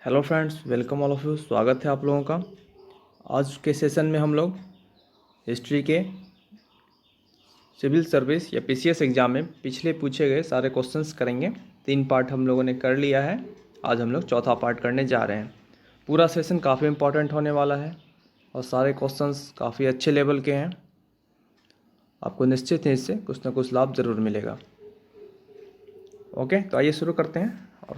Hello friends, welcome all of you. स्वागत है आप लोगों का। आज के सेशन में हम लोग हिस्ट्री के सिविल सर्विस या पीसीएस एग्ज़ाम में पिछले पूछे गए सारे क्वेश्चंस करेंगे। 3 पार्ट हम लोगों ने कर लिया है। आज हम लोग चौथा पार्ट करने जा रहे हैं। पूरा सेशन काफ़ी इम्पोर्टेंट होने वाला है और सारे क्वेश्चंस काफ़ी अच्छे लेवल के हैं। आपको निश्चित ही इससे कुछ ना कुछ लाभ ज़रूर मिलेगा। ओके, तो आइए शुरू करते हैं। और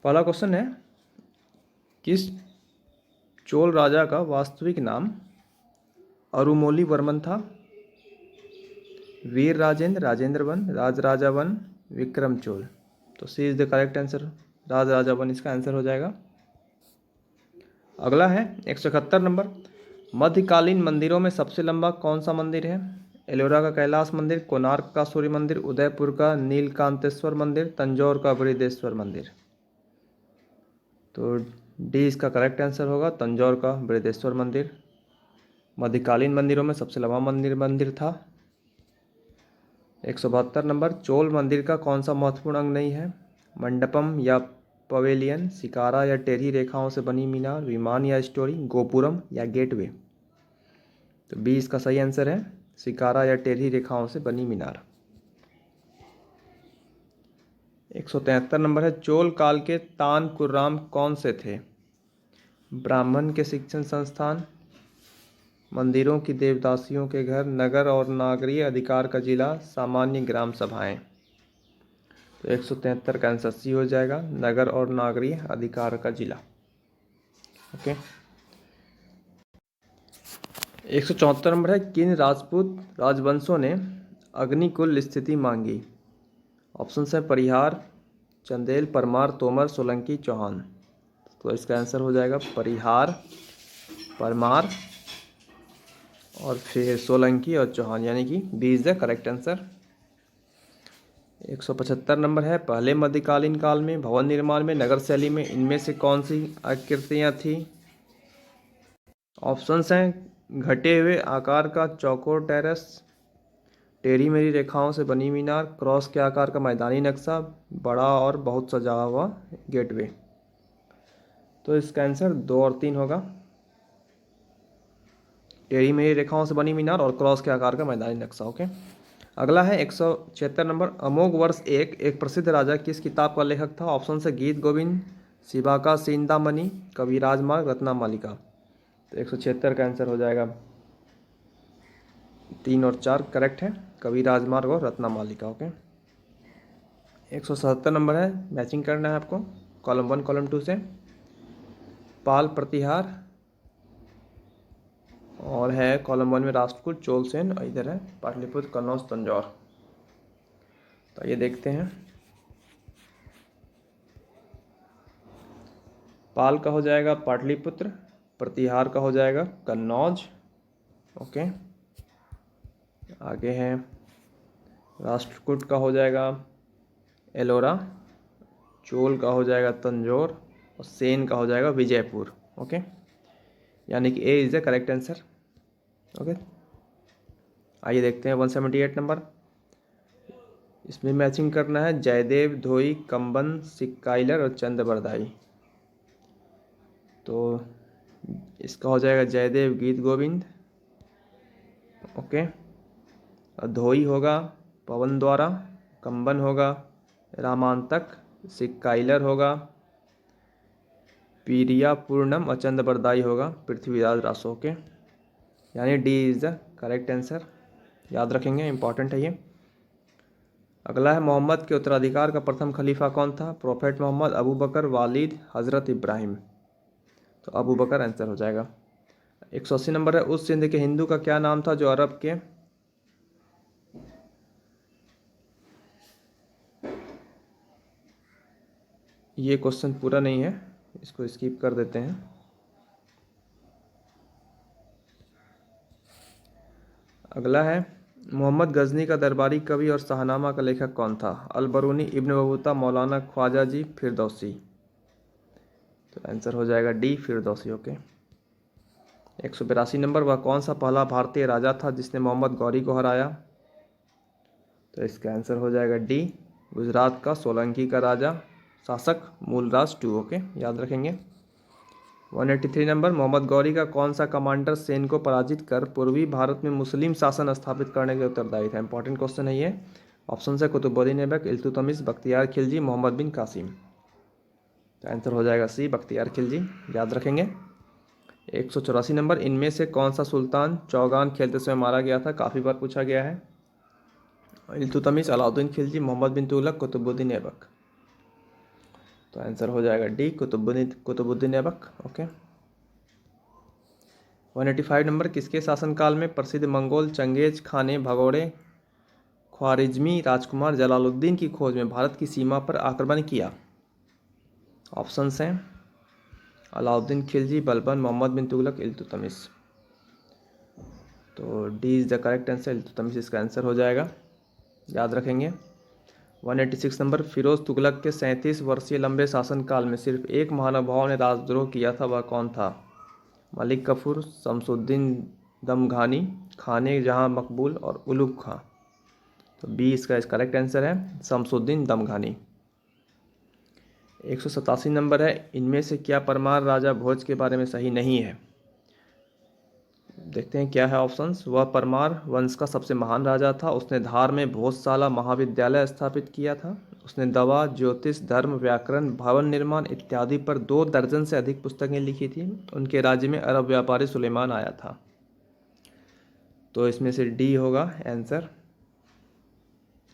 पहला क्वेश्चन है, किस चोल राजा का वास्तविक नाम अरुमोली वर्मन था? Vira Rajendra, Rajendra one, Rajaraja one, Vikram Chola. तो C is the correct answer. Rajaraja one इसका आंसर हो जाएगा। अगला है 171 नंबर, मध्यकालीन मंदिरों में सबसे लंबा कौन सा मंदिर है? एलोरा का कैलाश मंदिर, कोणार्क का सूर्य मंदिर, उदयपुर का नीलकांतेश्वर मंदिर, तंजौर का बृहदेश्वर मंदिर। तो डी इसका करेक्ट आंसर होगा, तंजौर का बृहदेश्वर मंदिर मध्यकालीन मंदिरों में सबसे लंबा मंदिर था। 172 नंबर, चोल मंदिर का कौन सा महत्वपूर्ण अंग नहीं है? मंडपम या पवेलियन, शिकारा या टेढ़ी रेखाओं से बनी मीनार, विमान या स्टोरी, गोपुरम या गेटवे। तो बी इसका सही आंसर है, शिकारा या टेढ़ी रेखाओं से बनी मीनार। 173 नंबर है, चोल काल के तान कुर्राम कौन से थे? ब्राह्मण के शिक्षण संस्थान, मंदिरों की देवदासियों के घर, नगर और नागरीय अधिकार का जिला, सामान्य ग्राम सभाएं। तो 173 का आंसर सी हो जाएगा, नगर और नागरीय अधिकार का जिला। ओके। 174 नंबर है, किन राजपूत राजवंशों ने अग्निकुल स्थिति मांगी? ऑप्शन है परिहार, चंदेल, परमार, तोमर, सोलंकी, चौहान। तो इसका आंसर हो जाएगा परिहार, परमार और फिर सोलंकी और चौहान, यानी कि B is the correct answer. 175 number है, पहले मध्यकालीन काल में भवन निर्माण में नगर शैली में इनमें से कौन सी आकृतियाँ थी? ऑप्शंस हैं घटे हुए आकार का चौकोर टेरेस, टेढ़ी मेढ़ी रेखाओं से बनी मीनार, क्रॉस के आकार का मैदानी नक्शा, बड़ा और बहुत सजा हुआ गेटवे। तो इसका आंसर 2 और 3 होगा, टेढ़ी मेढ़ी रेखाओं से बनी मीनार और क्रॉस के आकार का मैदानी नक्शा। ओके। अगला है 176 नंबर, अमोघ वर्ष एक प्रसिद्ध राजा किस किताब का लेखक था? ऑप्शन से गीत गोविंद, शिवाका सीतामणि, कवि राजमार्ग, रत्नामालिका। तो 176 का आंसर हो जाएगा 3 और 4 करेक्ट है, कवि राजमार्ग और रत्नामालिका। ओके। 177 नंबर है, मैचिंग करना है आपको कॉलम 1 कॉलम 2 से। पाल प्रतिहार और है कॉलम 1 में राष्ट्रकूट, चोलसेन, और इधर है पाटलिपुत्र, कन्नौज, तंजौर। तो ये देखते हैं, पाल का हो जाएगा पाटलिपुत्र, प्रतिहार का हो जाएगा कन्नौज। ओके। आगे है राष्ट्रकूट का हो जाएगा एलोरा, चोल का हो जाएगा तंजौर और सेन का हो जाएगा विजयपुर। ओके, यानी कि A is the correct answer. Okay, आइए देखते हैं 178 नंबर, इसमें मैचिंग करना है जयदेव, धोई, कंबन, सिक्काइलर और चंद्रबरदाई। तो इसका हो जाएगा जयदेव गीत गोविंद। ओके, धोई होगा पवन द्वारा, कंबन होगा रामांतक, सिक्काइलर होगा पीरिया पूर्णम और चंद्रबरदाई होगा पृथ्वीराज रासो के, यानी D is the correct answer. याद रखेंगे, इंपॉर्टेंट है ये। अगला है मोहम्मद के उत्तराधिकार का प्रथम खलीफा कौन था? प्रोफेट मोहम्मद, अबू बकर, वालिद, हज़रत इब्राहिम। तो अबू बकर आंसर हो जाएगा। 180 नंबर है, उस सिंध के हिंदू का क्या नाम था जो अरब के ये क्वेश्चन पूरा नहीं है, इसको स्किप कर देते हैं। अगला है मोहम्मद गजनी का दरबारी कवि और शाहनामा का लेखक कौन था? अलबरूनी, इब्न बतूता, मौलाना ख्वाजा जी, फिरदौसी। तो आंसर हो जाएगा डी फिरदौसी। ओके। 182 नंबर, वह कौन सा पहला भारतीय राजा था जिसने मोहम्मद गौरी को हराया? तो इसका आंसर हो जाएगा डी गुजरात का सोलंकी का राजा शासक मूलराज 2, ओके, याद रखेंगे। 183 नंबर, मोहम्मद गौरी का कौन सा कमांडर सेन को पराजित कर पूर्वी भारत में मुस्लिम शासन स्थापित करने के उत्तरदायी था? इंपॉर्टेंट क्वेश्चन है ये। ऑप्शन है कुतुबुद्दीन ऐबक, इल्तुतमिश, बख्तियार खिलजी, मोहम्मद बिन कासिम। तो आंसर हो जाएगा सी, बख्तियार खिलजी, याद रखेंगे। 184 नंबर, इनमें से कौन सा सुल्तान चौगान खेलते समय मारा गया था? काफ़ी बार पूछा गया है। इल्तुतमिश, अलाउद्दीन खिलजी, मोहम्मद बिन तुगलक, कुतुबुद्दीन ऐबक। तो आंसर हो जाएगा D, Qutubuddin Aibak, okay. 185 number, किसके शासनकाल में प्रसिद्ध मंगोल चंगेज खान ने भगोड़े ख्वारिज्मी राजकुमार जलालुद्दीन की खोज में भारत की सीमा पर आक्रमण किया? ऑप्शंस हैं अलाउद्दीन खिलजी, बलबन, मोहम्मद बिन तुगलक, इल्तुतमिश। तो D is the correct answer, Iltutmish इसका आंसर हो जाएगा, याद रखेंगे। 186 नंबर, फिरोज तुगलक के 37 वर्षीय लंबे शासनकाल में सिर्फ एक महानुभाव ने राजद्रोह किया था, वह कौन था? मलिक कफूर, शमसुद्दीन दमघानी, खाने जहां मकबूल और उलुग खां। तो बी इसका करेक्ट आंसर है, शमसुद्दीन दमघानी। 187 नंबर है, इनमें से क्या परमार राजा भोज के बारे में सही नहीं है? देखते हैं क्या है ऑप्शंस। वह परमार वंश का सबसे महान राजा था। उसने धार में भोजशाला महाविद्यालय स्थापित किया था। उसने दवा, ज्योतिष, धर्म, व्याकरण, भवन निर्माण इत्यादि पर 2 दर्जन से अधिक पुस्तकें लिखी थी। उनके राज्य में अरब व्यापारी सुलेमान आया था। तो इसमें से डी होगा आंसर,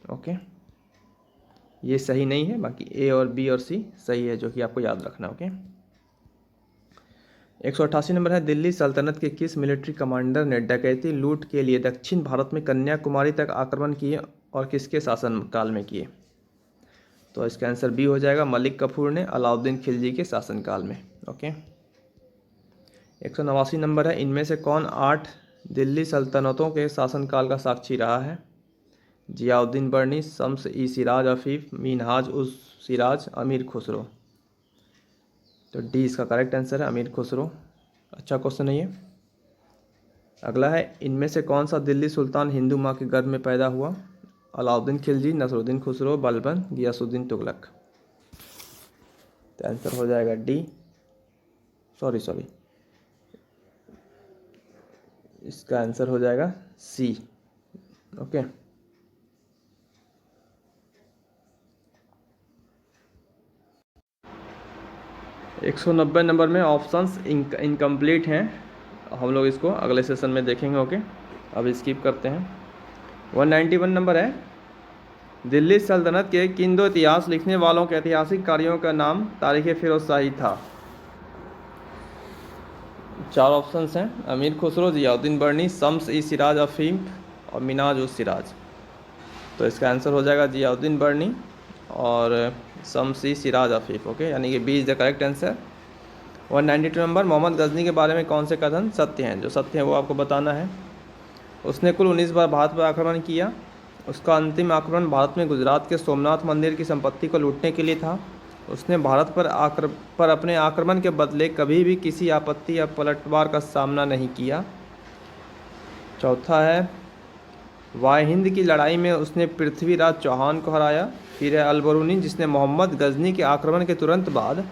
ओके। ये सही नहीं है, बाकी ए और बी और सी सही है, जो कि आपको याद रखना, ओके। 188 नंबर है, दिल्ली सल्तनत के किस मिलिट्री कमांडर ने डकैती लूट के लिए दक्षिण भारत में कन्याकुमारी तक आक्रमण किए और किसके शासनकाल में किए? तो इसका आंसर बी हो जाएगा, मलिक कफूर ने अलाउद्दीन खिलजी के शासनकाल में, ओके। 189 नंबर है, इनमें से कौन 8 दिल्ली सल्तनतों के शासनकाल का साक्षी रहा है? जियाउद्दीन बर्नी, शम्स ई सिराज अफीफ, मिनहाज उस सिराज, अमीर खुसरो। तो डी इसका करेक्ट आंसर है, अमीर खुसरो। अच्छा क्वेश्चन है ये। अगला है, इनमें से कौन सा दिल्ली सुल्तान हिंदू माँ के गर्भ में पैदा हुआ? अलाउद्दीन खिलजी, नसरुद्दीन खुसरो, बलबन, गियासुद्दीन तुगलक। तो आंसर हो जाएगा डी, सॉरी इसका आंसर हो जाएगा सी, ओके। एक 190 नंबर में ऑप्शंस इनकम्प्लीट हैं, हम लोग इसको अगले सेशन में देखेंगे, ओके। अब स्किप करते हैं। 191 नंबर है, दिल्ली सल्तनत के किन 2 इतिहास लिखने वालों के ऐतिहासिक कार्यों का नाम तारीख़ फिरोजशाही था? 4 ऑप्शंस हैं, अमीर खुसरो, जियाउद्दीन बर्नी, शम्स ई सिराज अफीम और मिनाज उस सिराज। तो इसका आंसर हो जाएगा जियाउद्दीन बर्नी और शम्स ई सिराज अफीफ, ओके, यानी कि B is the correct answer. 192 number, Mohammad Ghazni के बारे में कौन से कथन सत्य हैं? जो सत्य हैं वो आपको बताना है। उसने कुल 19 बार भारत पर आक्रमण किया। उसका अंतिम आक्रमण भारत में गुजरात के सोमनाथ मंदिर की संपत्ति को लूटने के लिए था। उसने भारत पर अपने आक्रमण के बदले कभी भी किसी आपत्ति या पलटवार का सामना नहीं किया। चौथा है, वाय हिंद की लड़ाई में उसने पृथ्वीराज चौहान को हराया। फिर है अलबरूनी, जिसने मोहम्मद गजनी के आक्रमण के तुरंत बाद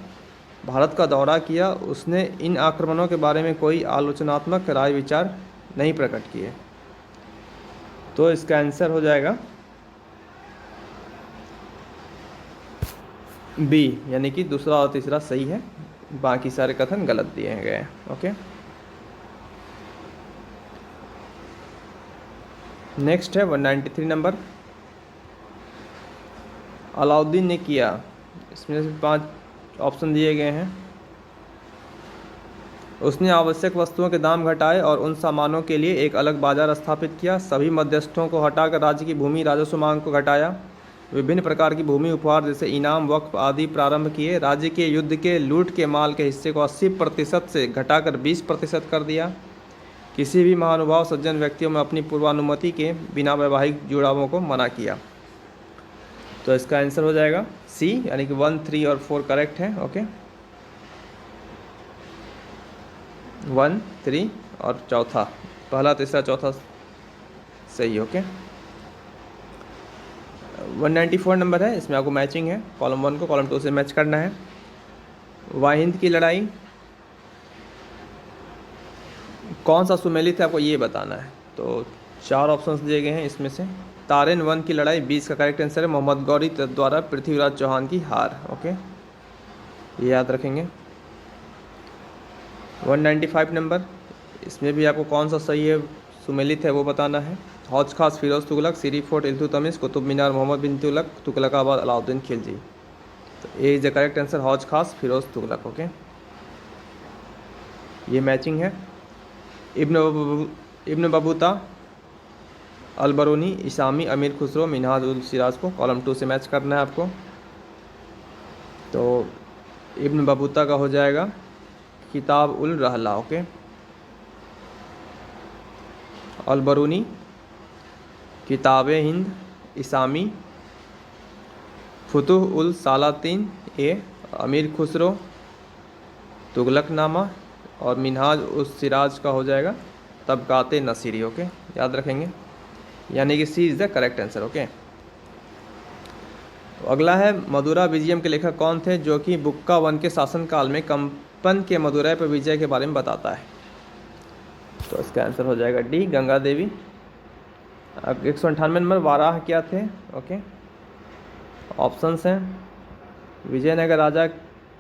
भारत का दौरा किया। उसने इन आक्रमणों के बारे में कोई आलोचनात्मक राय विचार नहीं प्रकट किए। तो इसका आंसर हो जाएगा बी, यानी कि दूसरा और तीसरा सही है, बाकी सारे कथन गलत दिए गए हैं, ओके। नेक्स्ट है 193 नंबर, अलाउद्दीन ने किया, इसमें से 5 ऑप्शन दिए गए हैं। उसने आवश्यक वस्तुओं के दाम घटाए और उन सामानों के लिए एक अलग बाजार स्थापित किया। सभी मध्यस्थों को हटाकर राज्य की भूमि राजस्व मांग को घटाया। विभिन्न प्रकार की भूमि उपहार जैसे इनाम, वक्फ आदि प्रारंभ किए। राज्य के युद्ध के लूट के माल के हिस्से को 80% से घटाकर 20% कर दिया। किसी भी महानुभाव सज्जन व्यक्तियों में अपनी पूर्वानुमति के बिना वैवाहिक जुड़ावों को मना किया। तो इसका आंसर हो जाएगा सी, यानी कि 1, 3 और 4 करेक्ट है, ओके। 1, 3 और चौथा, पहला, तीसरा, चौथा सही, ओके। 194 नंबर है, इसमें आपको मैचिंग है, कॉलम 1 को कॉलम 2 से मैच करना है। वाहिंद की लड़ाई कौन सा सुमेलित है आपको ये बताना है। तो 4 ऑप्शंस दिए गए हैं इसमें से। तारेन 1 की लड़ाई 20 का करेक्ट आंसर है। मोहम्मद गौरी द्वारा पृथ्वीराज चौहान की हार। ओके, ये याद रखेंगे। 195 नंबर, इसमें भी आपको कौन सा सही है सुमेलित है वो बताना है। हौज खास फिरोज तुगलक, सीरी फोर्ट इल्तुतमिश, कुतुब मीनार मोहम्मद बिन तुगलक, तुगलकाबाद अलाउद्दीन खिलजी। तो ए इज द करेक्ट आंसर, हौज खास फिरोज तुगलक। ओके, ये मैचिंग है। इब्न बबूता, अलबरूनी, इसामी, अमीर खुसरो, मिनहाज उल सिराज को कॉलम 2 से मैच करना है आपको। तो इब्न बबूता का हो जाएगा किताब उल रहला। ओके, अलबरूनी किताब हिंद, इसामी फुतुह उल सालातीन ए, अमीर खुसरो तुगलकनामा, और मिनहाज उस सिराज का हो जाएगा तबकाते नसीरी। ओके, याद रखेंगे, यानी कि C is the correct answer. Okay, तो अगला है मदुरा विजयम के लेखक कौन थे, जो कि बुक्का वन के शासनकाल में कंपन के मदुरै पर विजय के बारे में बताता है। तो इसका आंसर हो जाएगा डी, गंगा देवी। 198 नंबर, वाराह क्या थे। ओके, ऑप्शंस हैं, विजयनगर राजा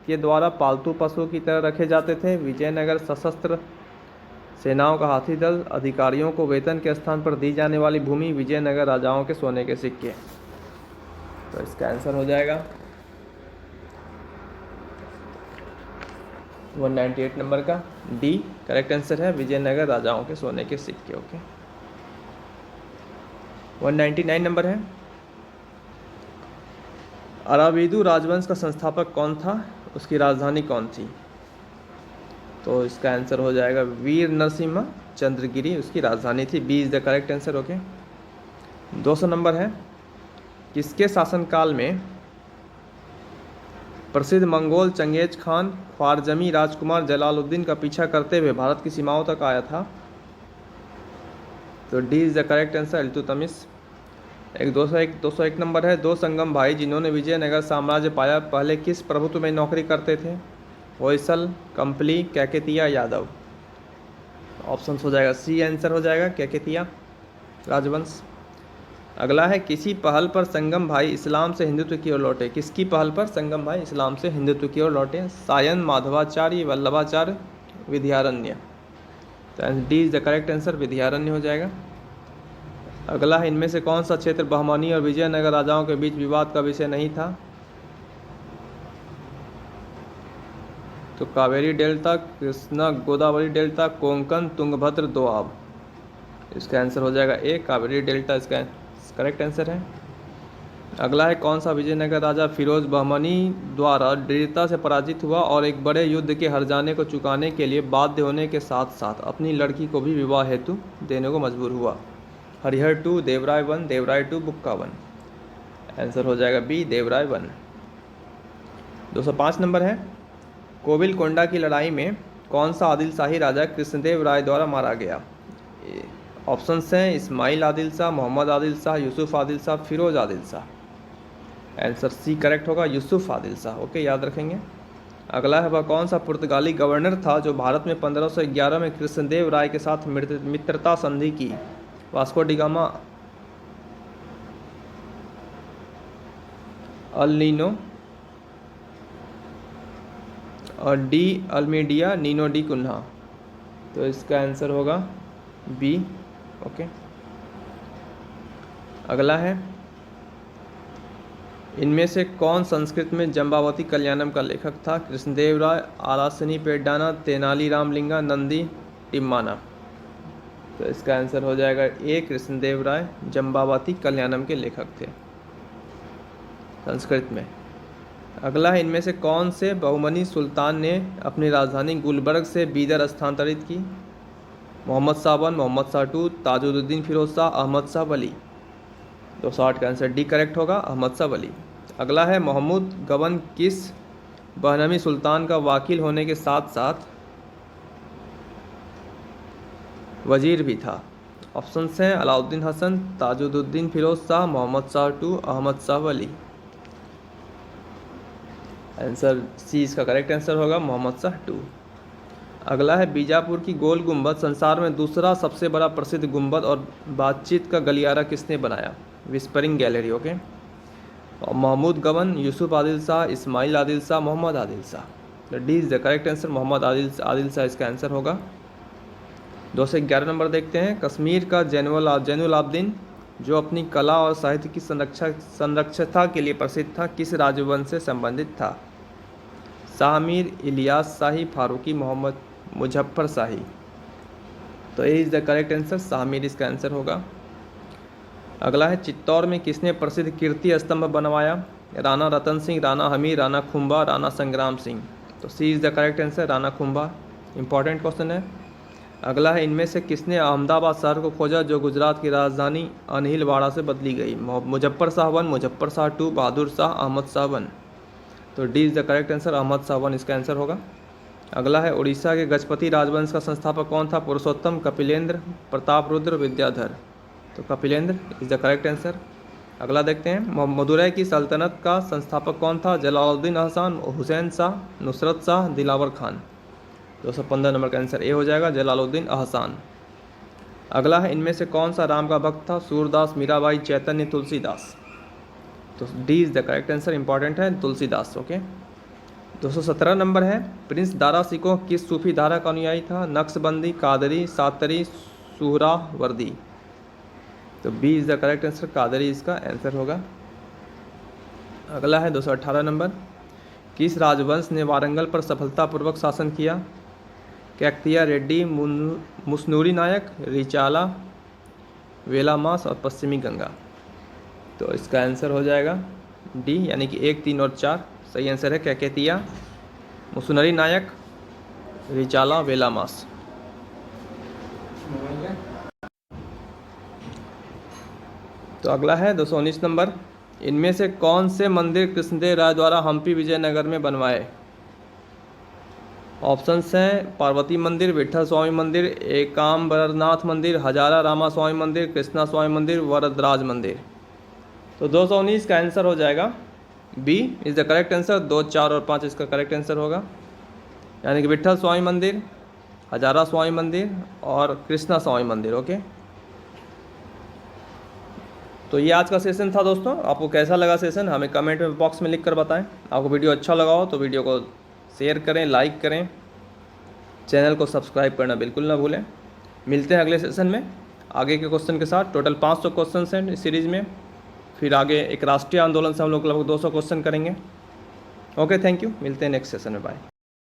के द्वारा पालतू पशु की तरह रखे जाते थे। विजयनगर सशस्त्र सेनाओं का हाथी दल, अधिकारियों को वेतन के स्थान पर दी जाने वाली भूमि, विजयनगर राजाओं के सोने के सिक्के। तो इसका आंसर हो जाएगा 198 नंबर का डी करेक्ट आंसर है, विजयनगर राजाओं के सोने के सिक्के। ओके, 199 नंबर है, अराविदु राजवंश का संस्थापक कौन था, उसकी राजधानी कौन थी। तो इसका आंसर हो जाएगा वीर नरसिम्हा चंद्रगिरी उसकी राजधानी थी। B is the correct answer. Okay, 200 number है, किसके शासनकाल में प्रसिद्ध मंगोल चंगेज खान ख्वारजमी राजकुमार जलालुद्दीन का पीछा करते हुए भारत की सीमाओं तक आया था। तो D is the correct answer, Iltutmish. एक 201 नंबर है, दो संगम भाई जिन्होंने विजयनगर साम्राज्य पाया पहले किस प्रभुत्व में नौकरी करते थे। होयसल, कंपली, कैकेतिया, यादव। ऑप्शन हो जाएगा सी आंसर हो जाएगा, कैकेतिया राजवंश। अगला है, किसी पहल पर संगम भाई इस्लाम से हिंदुत्व की ओर लौटे। किसकी पहल पर संगम भाई इस्लाम से हिंदुत्व की ओर लौटे। सायन, माधवाचार्य, वल्लभाचार्य, विद्यारण्य। तो D is the correct answer, Vidyaranya हो जाएगा। अगला है, इनमें से कौन सा क्षेत्र बहमनी और विजयनगर राजाओं के बीच विवाद का विषय नहीं था। तो कावेरी डेल्टा, कृष्णा गोदावरी डेल्टा, कोंकण, तुंगभद्र दोआब। इसका आंसर हो जाएगा ए, कावेरी डेल्टा इसका करेक्ट आंसर है। अगला है, कौन सा विजयनगर राजा फिरोज बहमनी द्वारा दृढ़ता से पराजित हुआ और एक बड़े युद्ध के हर जाने को चुकाने के लिए बाध्य होने के साथ साथ अपनी लड़की को भी विवाह हेतु देने को मजबूर हुआ। हरिहर 2, देवराय 1, देवराय 2, बुक्का 1। आंसर हो जाएगा बी, देवराय 1। 205 नंबर है, कोविलकोंडा की लड़ाई में कौन सा आदिल शाही राजा कृष्णदेव राय द्वारा मारा गया। ऑप्शंस हैं, Ismail Adil Shah, Mohammad Adil Shah, Yusuf Adil Shah, Firoz Adil Shah. Answer C correct होगा, यूसुफ आदिल शाह। ओके, याद रखेंगे। अगला है, वह कौन सा पुर्तगाली गवर्नर था जो भारत में 1511 में कृष्णदेव राय के साथ मित्रता संधि की। Vasco D gamma, El Nino, और डी अल्मीडिया, नीनो डी कुन्हा। तो इसका आंसर होगा बी। ओके, अगला है, इनमें से कौन संस्कृत में जम्बावती कल्याणम का लेखक था। कृष्णदेव राय, आरासनी पेड्डाना, तेनाली रामलिंगा, नंदी टिम्माना। तो इसका आंसर हो जाएगा ए, कृष्णदेव राय जम्बावती कल्याणम के लेखक थे संस्कृत में। अगला है, इनमें से कौन से बहुमनी सुल्तान ने अपनी राजधानी गुलबर्ग से बीदर स्थानांतरित की। मोहम्मद शाह 1, मोहम्मद शाह 2, ताजुद्दीन फिरोज शाह, अहमद शाह वली। 260 का आंसर डी करेक्ट होगा, अहमद शाह वली। अगला है, महमूद गबन किस बहनमी सुल्तान का वकील होने के साथ साथ वजीर भी था। ऑप्शंस हैं Alauddin Hasan, Tajuddin Firoz Shah, Mohammad Shah two, Ahmad Shah Wali. Answer C इसका करेक्ट आंसर होगा, मोहम्मद शाह टू। अगला है बीजापुर की गोल गुंबद संसार में दूसरा सबसे बड़ा प्रसिद्ध गुंबद और बातचीत का गलियारा किसने बनाया? Whispering gallery. Okay. Mahmud Gawan, Yusuf Adil Shah, Ismail Adil Shah, Mohammad Adil Shah. D is the correct answer, Mohammad Adil Shah इसका आंसर होगा। 211 नंबर देखते हैं। कश्मीर का जैनुल आबदीन जो अपनी कला और साहित्य की संरक्षता के लिए प्रसिद्ध था, किस राजवंश से संबंधित था? शाह मीर, इलियास शाही, फारूकी, मोहम्मद मुजफ्फर शाही। तो A is the correct answer, Shah Mir इसका आंसर होगा। अगला है चित्तौड़ में किसने प्रसिद्ध कीर्ति स्तंभ बनवाया? राणा रतन सिंह, राणा हमीर, राणा खुम्बा, राणा संग्राम सिंह। तो C is the correct answer, Rana Khumba. Important question है। अगला है इनमें से किसने अहमदाबाद शहर को खोजा जो गुजरात की राजधानी अनिलवाड़ा से बदली गई? Muzaffar Shah one, Muzaffar Shah two, Bahadur Shah, Ahmad Shah one. तो D is the correct answer, Ahmad Shah one इसका आंसर होगा। अगला है उड़ीसा के गजपति राजवंश का संस्थापक कौन था? पुरुषोत्तम, कपिलेंद्र, प्रतापरुद्र, विद्याधर। तो Kapilendra is the correct answer. अगला देखते हैं। मदुरै की सल्तनत का संस्थापक कौन था? जलालुद्दीन अहसान, हुसैन शाह, नुसरत शाह, दिलावर खान। 215 नंबर का आंसर ए हो जाएगा, जलालुद्दीन अहसान। अगला है इनमें से कौन सा राम का भक्त था? सूरदास, मीराबाई, चैतन्य, तुलसीदास। तो D is the correct answer, important है, तुलसीदास। ओके। 217 नंबर है। प्रिंस दारा सिकोह किस सूफी धारा का अनुयायी था? नक्शबंदी, कादरी, सातरी, सुहरावर्दी। तो B is the correct answer, Qadri इसका आंसर होगा। अगला है 218 नंबर। किस राजवंश ने वारंगल पर सफलतापूर्वक शासन किया? कैकतिया रेड्डी, मुसनूरी नायक, रिचाला, वेलामास और पश्चिमी गंगा। तो इसका आंसर हो जाएगा डी, यानी कि 1, 3 और 4 सही आंसर है। कैकतिया, मुसनूरी नायक, रिचाला, वेलामास। तो अगला है 219 नंबर। इनमें से कौन से मंदिर कृष्णदेव राय द्वारा हम्पी विजयनगर में बनवाए? ऑप्शंस हैं पार्वती मंदिर, विठल स्वामी मंदिर, एकाम्बरनाथ मंदिर, हजारा रामा स्वामी मंदिर, कृष्णा स्वामी मंदिर, वरदराज मंदिर। तो 219 का आंसर हो जाएगा B is the correct answer. 2, 4 और 5 इसका करेक्ट आंसर होगा, यानी कि विठल स्वामी मंदिर, हजारा स्वामी मंदिर और कृष्णा स्वामी मंदिर। ओके। तो ये आज का सेशन था दोस्तों। आपको कैसा लगा सेशन हमें कमेंट में बॉक्स में लिख कर बताएं। आपको वीडियो अच्छा लगा हो तो वीडियो को शेयर करें, लाइक करें, चैनल को सब्सक्राइब करना बिल्कुल ना भूलें। मिलते हैं अगले सेशन में आगे के क्वेश्चन के साथ। टोटल 500 क्वेश्चन हैं इस सीरीज़ में। फिर आगे एक राष्ट्रीय आंदोलन से हम लोग लगभग 200 क्वेश्चन करेंगे। Okay, thank you. मिलते हैं नेक्स्ट सेशन में। बाय।